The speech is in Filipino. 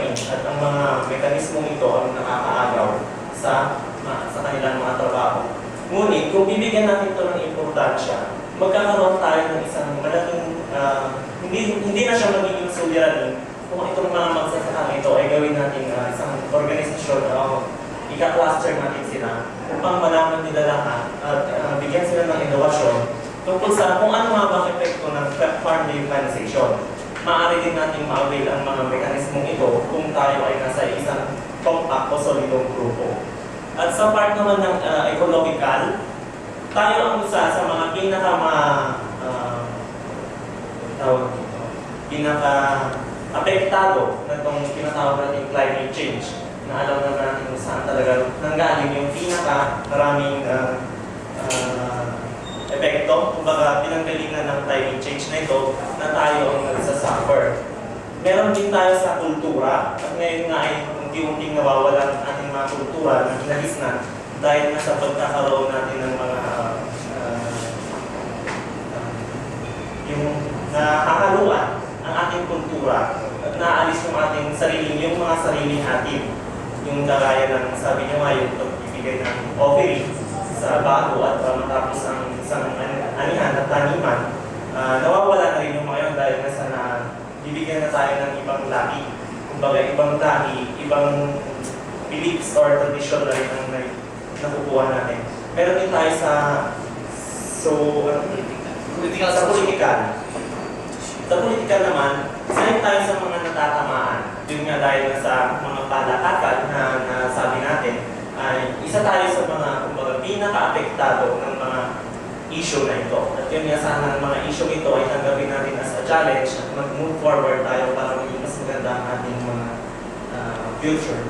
suliranin at ang mga mekanismong ito ang nakakaagaw sa kanilang mga trabaho. Ngunit kung bibigyan natin ito ng importansya, magkakaroon tayo ng isang malaking, hindi na siya magiging suliranin kung itong mga magsasaka ito ay gawin natin isang organisasyon o ika-cluster natin sila upang malaman nila lahat at bigyan sila ng innovasyon tungkol sa kung ano nga bang epekto ng farm mechanization. Maaari din natin ma-avail ang mga mekanismong ito kung tayo ay nasa isang compact o solidong grupo. At sa part naman ng ecological, tayo ang isa sa mga pinaka-apektado na itong tinatawag natin climate change, na alam na natin kung saan talaga nanggaling yung pinaka-maraming epekto. Kumbaga, pinanggalingan ng climate change na ito na tayo ang nagsasuffer. Meron din tayo sa kultura, at ngayon nga ay unti-unting nawawalan ang ating mga kultura na inalis na dahil na sa pagkakaroon natin ng mga yung nakakaluan ang ating kultura at naalis yung ating yung mga sariling atin. Yung kagaya ng sabi niyo nga yung pagbibigay ng offering sa bago at matapos ang isang anihan at taniman, nawawala na rin yung mga yun dahil nasa na bibigyan na tayo ng ibang lahi. Kumbaga, ibang lahi, ibang beliefs or tradition na rin ang nakukuha natin. Meron din tayo sa political. Sa political naman, isa tayo sa mga natatamaan. Yun nga dahil sa mga palakakan na sabi natin, ay isa tayo sa mga pinaka-apektado ng mga issue na ito. At yun nga sana ng mga issue ito ay tanggapin natin as a challenge at mag-move forward tayo para maging mas maganda ang ating mga future.